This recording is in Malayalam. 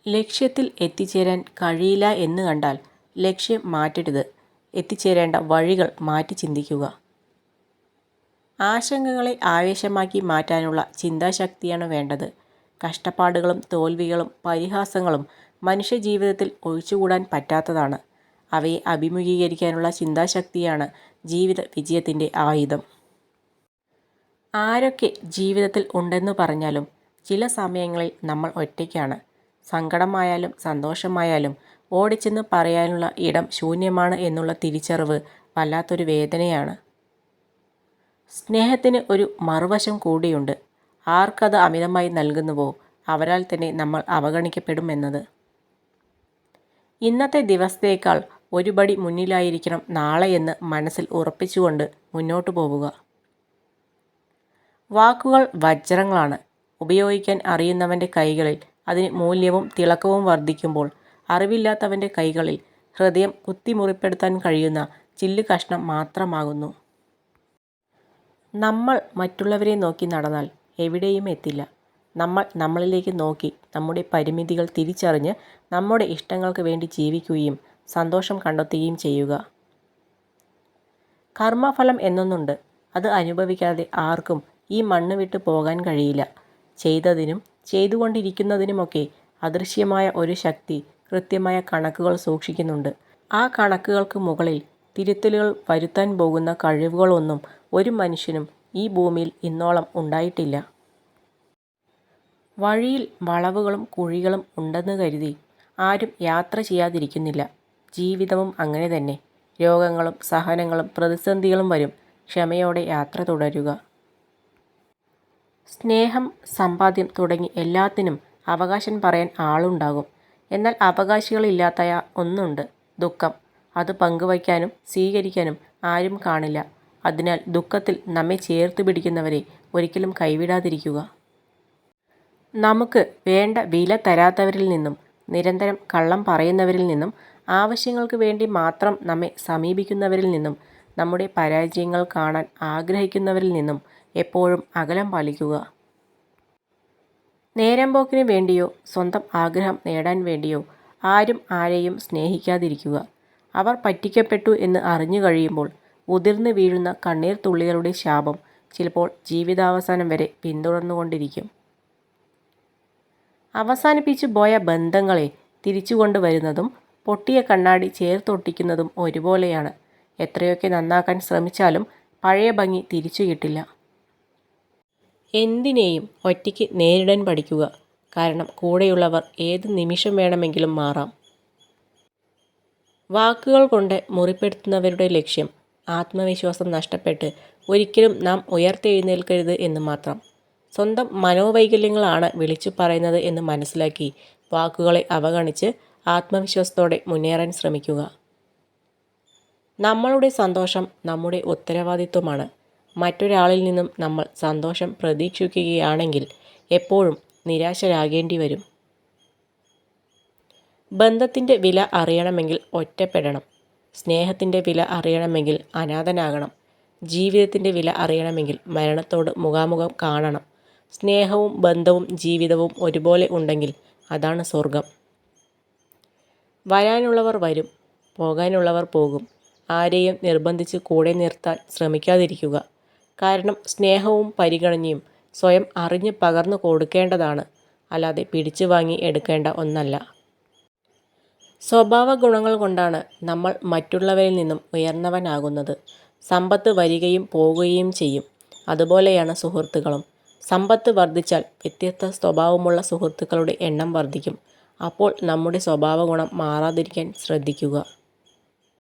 ലക്ഷ്യത്തിൽ എത്തിച്ചേരാൻ കഴിയില്ല എന്ന് കണ്ടാൽ ലക്ഷ്യം മാറ്റരുത്, എത്തിച്ചേരേണ്ട വഴികൾ മാറ്റി ചിന്തിക്കുക. ആശങ്കകളെ ആവേശമാക്കി മാറ്റാനുള്ള ചിന്താശക്തിയാണ് വേണ്ടത്. കഷ്ടപ്പാടുകളും തോൽവികളും പരിഹാസങ്ങളും മനുഷ്യജീവിതത്തിൽ ഒഴിച്ചുകൂടാൻ പറ്റാത്തതാണ്. അവയെ അഭിമുഖീകരിക്കാനുള്ള ചിന്താശക്തിയാണ് ജീവിത വിജയത്തിൻ്റെ ആയുധം. ആരൊക്കെ ജീവിതത്തിൽ ഉണ്ടെന്നു പറഞ്ഞാലും ചില സമയങ്ങളിൽ നമ്മൾ ഒറ്റയ്ക്കാണ്. സങ്കടമായാലും സന്തോഷമായാലും ഓടിച്ചെന്ന് പറയാനുള്ള ഇടം ശൂന്യമാണ് എന്നുള്ള തിരിച്ചറിവ് വല്ലാത്തൊരു വേദനയാണ്. സ്നേഹത്തിന് ഒരു മറുവശം കൂടിയുണ്ട്. ആർക്കത് അമിതമായി നൽകുന്നുവോ അവരാൽ തന്നെ നമ്മൾ അവഗണിക്കപ്പെടുമെന്നത്. ഇന്നത്തെ ദിവസത്തേക്കാൾ ഒരുപടി മുന്നിലായിരിക്കണം നാളെയെന്ന് മനസ്സിൽ ഉറപ്പിച്ചുകൊണ്ട് മുന്നോട്ടു പോവുക. വാക്കുകൾ വജ്രങ്ങളാണ്. ഉപയോഗിക്കാൻ അറിയുന്നവൻ്റെ കൈകളിൽ അതിന് മൂല്യവും തിളക്കവും വർദ്ധിക്കുമ്പോൾ അറിവില്ലാത്തവൻ്റെ കൈകളിൽ ഹൃദയം കുത്തിമുറിപ്പെടുത്താൻ കഴിയുന്ന ചില്ലു കഷ്ണം മാത്രമാകുന്നു. നമ്മൾ മറ്റുള്ളവരെ നോക്കി നടന്നാൽ എവിടെയും എത്തില്ല. നമ്മൾ നമ്മളിലേക്ക് നോക്കി നമ്മുടെ പരിമിതികൾ തിരിച്ചറിഞ്ഞ് നമ്മുടെ ഇഷ്ടങ്ങൾക്ക് വേണ്ടി ജീവിക്കുകയും സന്തോഷം കണ്ടെത്തുകയും ചെയ്യുക. കർമ്മഫലം എന്നൊന്നുണ്ട്. അത് അനുഭവിക്കാതെ ആർക്കും ഈ മണ്ണ് വിട്ട് പോകാൻ കഴിയില്ല. ചെയ്തതിനും ചെയ്തുകൊണ്ടിരിക്കുന്നതിനുമൊക്കെ അദൃശ്യമായ ഒരു ശക്തി കൃത്യമായ കണക്കുകൾ സൂക്ഷിക്കുന്നുണ്ട്. ആ കണക്കുകൾക്ക് മുകളിൽ തിരുത്തലുകൾ വരുത്താൻ പോകുന്ന കഴിവുകളൊന്നും ഒരു മനുഷ്യനും ഈ ഭൂമിയിൽ ഇന്നോളം ഉണ്ടായിട്ടില്ല. വഴിയിൽ വളവുകളും കുഴികളും ഉണ്ടെന്ന് കരുതി ആരും യാത്ര ചെയ്യാതിരിക്കുന്നില്ല. ജീവിതവും അങ്ങനെ തന്നെ. രോഗങ്ങളും സഹനങ്ങളും പ്രതിസന്ധികളും വരും. ക്ഷമയോടെ യാത്ര തുടരുക. സ്നേഹം, സമ്പാദ്യം തുടങ്ങി എല്ലാത്തിനും അവകാശം പറയാൻ ആളുണ്ടാകും. എന്നാൽ അവകാശികളില്ലാത്ത ഒന്നുണ്ട്, ദുഃഖം. അത് പങ്കുവയ്ക്കാനും സ്വീകരിക്കാനും ആരും കാണില്ല. അതിനാൽ ദുഃഖത്തിൽ നമ്മെ ചേർത്ത് പിടിക്കുന്നവരെ ഒരിക്കലും കൈവിടാതിരിക്കുക. നമുക്ക് വേണ്ട വില തരാത്തവരിൽ നിന്നും, നിരന്തരം കള്ളം പറയുന്നവരിൽ നിന്നും, ആവശ്യങ്ങൾക്ക് വേണ്ടി മാത്രം നമ്മെ സമീപിക്കുന്നവരിൽ നിന്നും, നമ്മുടെ പരാജയങ്ങൾ കാണാൻ ആഗ്രഹിക്കുന്നവരിൽ നിന്നും എപ്പോഴും അകലം പാലിക്കുക. നേരമ്പോക്കിന് വേണ്ടിയോ സ്വന്തം ആഗ്രഹം നേടാൻ വേണ്ടിയോ ആരും ആരെയും സ്നേഹിക്കാതിരിക്കുക. അവർ പറ്റിക്കപ്പെട്ടു എന്ന് അറിഞ്ഞു കഴിയുമ്പോൾ ഉതിർന്നു വീഴുന്ന കണ്ണീർ തുള്ളികളുടെ ശാപം ചിലപ്പോൾ ജീവിതാവസാനം വരെ പിന്തുടർന്നുകൊണ്ടിരിക്കും. അവസാനിപ്പിച്ചു പോയ ബന്ധങ്ങളെ തിരിച്ചു കൊണ്ടുവരുന്നതും പൊട്ടിയ കണ്ണാടി ചേർത്തൊട്ടിക്കുന്നതും ഒരുപോലെയാണ്. എത്രയൊക്കെ നന്നാക്കാൻ ശ്രമിച്ചാലും പഴയ ഭംഗി തിരിച്ചു കിട്ടില്ല. എന്തിനേയും ഒറ്റയ്ക്ക് നേരിടാൻ പഠിക്കുക. കാരണം കൂടെയുള്ളവർ ഏത് നിമിഷം വേണമെങ്കിലും മാറാം. വാക്കുകൾ കൊണ്ട് മുറിപ്പെടുത്തുന്നവരുടെ ലക്ഷ്യം ആത്മവിശ്വാസം നഷ്ടപ്പെട്ട് ഒരിക്കലും നാം ഉയർത്തെഴുന്നേൽക്കരുത് എന്ന് മാത്രം. സ്വന്തം മനോവൈകല്യങ്ങളാണ് വിളിച്ചു പറയുന്നത് എന്ന് മനസ്സിലാക്കി വാക്കുകളെ അവഗണിച്ച് ആത്മവിശ്വാസത്തോടെ മുന്നേറാൻ ശ്രമിക്കുക. നമ്മളുടെ സന്തോഷം നമ്മുടെ ഉത്തരവാദിത്വമാണ്. മറ്റൊരാളിൽ നിന്നും നമ്മൾ സന്തോഷം പ്രതീക്ഷിക്കുകയാണെങ്കിൽ എപ്പോഴും നിരാശരാകേണ്ടി വരും. ബന്ധത്തിൻ്റെ വില അറിയണമെങ്കിൽ ഒറ്റപ്പെടണം. സ്നേഹത്തിൻ്റെ വില അറിയണമെങ്കിൽ അനാഥനാകണം. ജീവിതത്തിൻ്റെ വില അറിയണമെങ്കിൽ മരണത്തോട് മുഖാമുഖം കാണണം. സ്നേഹവും ബന്ധവും ജീവിതവും ഒരുപോലെ ഉണ്ടെങ്കിൽ അതാണ് സ്വർഗം. വരാനുള്ളവർ വരും, പോകാനുള്ളവർ പോകും. ആരെയും നിർബന്ധിച്ച് കൂടെ നിർത്താൻ ശ്രമിക്കാതിരിക്കുക. കാരണം സ്നേഹവും പരിഗണനയും സ്വയം അറിഞ്ഞ് പകർന്നു കൊടുക്കേണ്ടതാണ്, അല്ലാതെ പിടിച്ചു വാങ്ങി എടുക്കേണ്ട ഒന്നല്ല. സ്വഭാവ ഗുണങ്ങൾ കൊണ്ടാണ് നമ്മൾ മറ്റുള്ളവരിൽ നിന്നും ഉയർന്നവനാകുന്നത്. സമ്പത്ത് വരികയും പോകുകയും ചെയ്യും. അതുപോലെയാണ് സുഹൃത്തുക്കളും. സമ്പത്ത് വർദ്ധിച്ചാൽ വ്യത്യസ്ത സ്വഭാവമുള്ള സുഹൃത്തുക്കളുടെ എണ്ണം വർദ്ധിക്കും. അപ്പോൾ നമ്മുടെ സ്വഭാവ ഗുണം മാറാതിരിക്കാൻ ശ്രദ്ധിക്കുക.